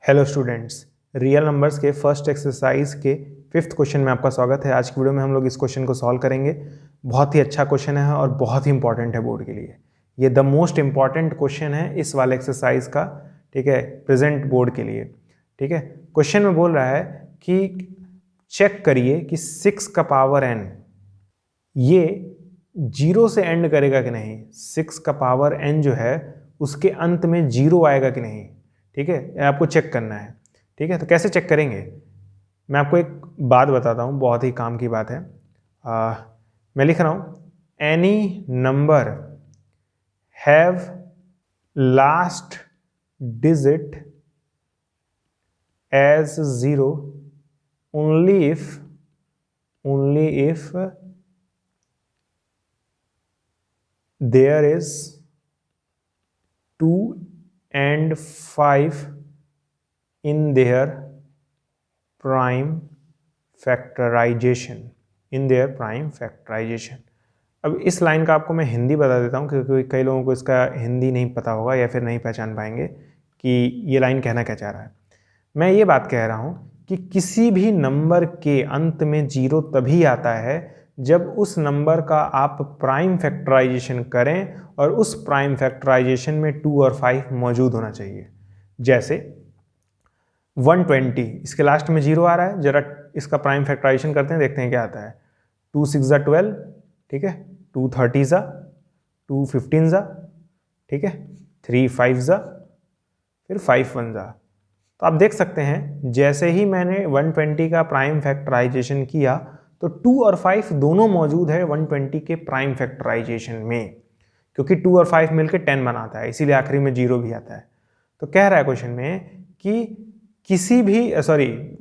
Hello students, real numbers के first exercise के 5th question में आपका स्वागत है। आज की वीडियो में हम लोग इस क्वेश्चन को सॉल्व करेंगे। बहुत ही अच्छा क्वेश्चन है और बहुत ही इंपॉर्टेंट है बोर्ड के लिए। ये द मोस्ट इंपॉर्टेंट क्वेश्चन है इस वाले एक्सरसाइज का, ठीक है, प्रेजेंट बोर्ड के लिए। ठीक है, क्वेश्चन में बोल रहा है कि चेक करिए कि 6 का पावर n ये 0 से एंड करेगा कि नहीं। 6 का पावर n जो है उसके अंत में 0 आएगा कि नहीं। ठीक है, आपको चेक करना है। ठीक है, तो कैसे चेक करेंगे, मैं आपको एक बात बताता हूँ, बहुत ही काम की बात है। मैं लिख रहा हूँ, any number have last digit as 0 only if there is 2 and 5 in their prime factorization। अब इस लाइन का आपको मैं हिंदी बता देता हूँ क्योंकि कई लोगों को इसका हिंदी नहीं पता होगा या फिर नहीं पहचान पाएंगे कि ये लाइन कहना क्या चाह रहा है। मैं ये बात कह रहा हूँ कि किसी भी नंबर के अंत में 0 तभी आता है जब उस नंबर का आप प्राइम फैक्टराइजेशन करें और उस प्राइम फैक्टराइजेशन में 2 और 5 मौजूद होना चाहिए। जैसे 120, इसके लास्ट में 0 आ रहा है, जरा इसका प्राइम फैक्टराइजेशन करते हैं, देखते हैं क्या आता है। 2 6 ज़ा 12, ठीक है, 2 30 ज़ा, 2 15 ज़ा, ठीक है, 3 5 ज़ा, फिर 5 1 ज़ा। तो आप देख सकते हैं जैसे ही मैंने 120 का प्राइम फैक्टराइजेशन किया तो 2 और 5 दोनों मौजूद है 120 के प्राइम फैक्टराइजेशन में, क्योंकि 2 और 5 मिलकर 10 बनाता है, इसीलिए आखिरी में 0 भी आता है। तो कह रहा है क्वेश्चन में कि किसी भी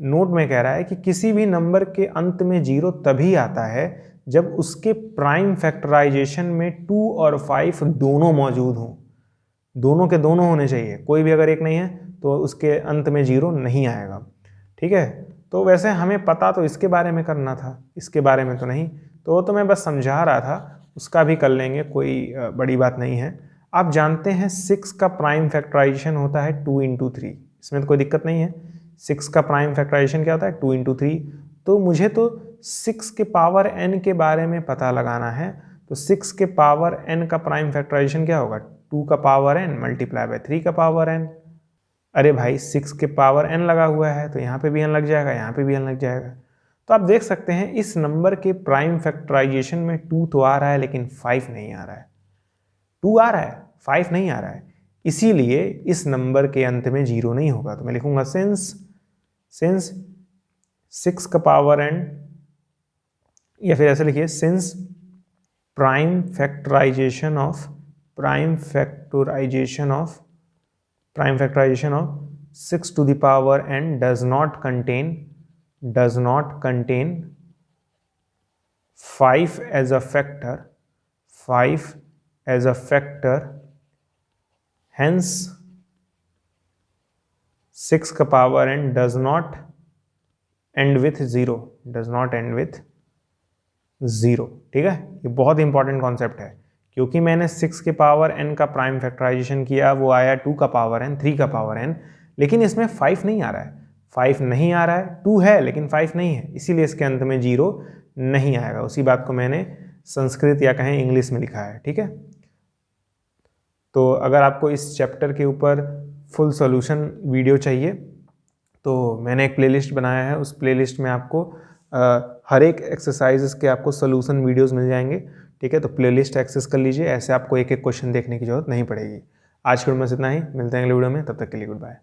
नोट में कह रहा है कि किसी भी नंबर के अंत में 0 तभी आता है जब उसके प्राइम फैक्टराइजेशन में 2 और 5 दोनों मौजूद हों। दोनों के दोनों होने चाहिए, कोई भी अगर एक नहीं है तो उसके अंत में 0 नहीं आएगा। ठीक है, तो वैसे हमें पता तो इसके बारे में करना था, इसके बारे में तो नहीं, तो वो तो मैं बस समझा रहा था, उसका भी कर लेंगे, कोई बड़ी बात नहीं है। आप जानते हैं 6 का प्राइम फैक्टराइजेशन होता है 2 × 3, इसमें तो कोई दिक्कत नहीं है। 6 का प्राइम फैक्टराइजेशन क्या होता है 2 × 3। तो मुझे तो 6 के पावर n के बारे में पता लगाना है। तो 6 के पावर n का प्राइम फैक्टराइजेशन क्या होगा, 2 का पावर n मल्टीप्लाई बाय 3 का पावर n। अरे भाई 6 के पावर n लगा हुआ है तो यहाँ पे भी n लग जाएगा, यहाँ पे भी n लग जाएगा। तो आप देख सकते हैं इस नंबर के प्राइम फैक्टराइजेशन में 2 तो आ रहा है लेकिन 5 नहीं आ रहा है। 2 आ रहा है, 5 नहीं आ रहा है, इसीलिए इस नंबर के अंत में 0 नहीं होगा। तो मैं लिखूंगा सिंस 6 का पावर n, या फिर ऐसे लिखिए since prime factorisation of 6 to the power n does not contain 5 as a factor, hence 6 का power n does not end with 0। ठीक है, ये बहुत इंपॉर्टेंट कॉन्सेप्ट है क्योंकि मैंने 6 के पावर n का प्राइम फैक्टराइजेशन किया, वो आया 2 का पावर n, 3 का पावर n, लेकिन इसमें 5 नहीं आ रहा है। 5 नहीं आ रहा है, 2 है लेकिन 5 नहीं है, इसीलिए इसके अंत में 0 नहीं आएगा। उसी बात को मैंने संस्कृत या कहें इंग्लिश में लिखा है। ठीक है, तो अगर आपको इस चैप्टर के ऊपर फुल सॉल्यूशन वीडियो चाहिए तो मैंने एक प्लेलिस्ट बनाया है, उस प्लेलिस्ट में आपको हर एक एक्सरसाइजेस के आपको सॉल्यूशन वीडियोस मिल जाएंगे। ठीक है, तो प्लेलिस्ट एक्सेस कर लीजिए, ऐसे आपको एक एक क्वेश्चन देखने की जरूरत नहीं पड़ेगी। आज के वीडियो में इतना ही, मिलते हैं अगले वीडियो में, तब तक के लिए गुड बाय।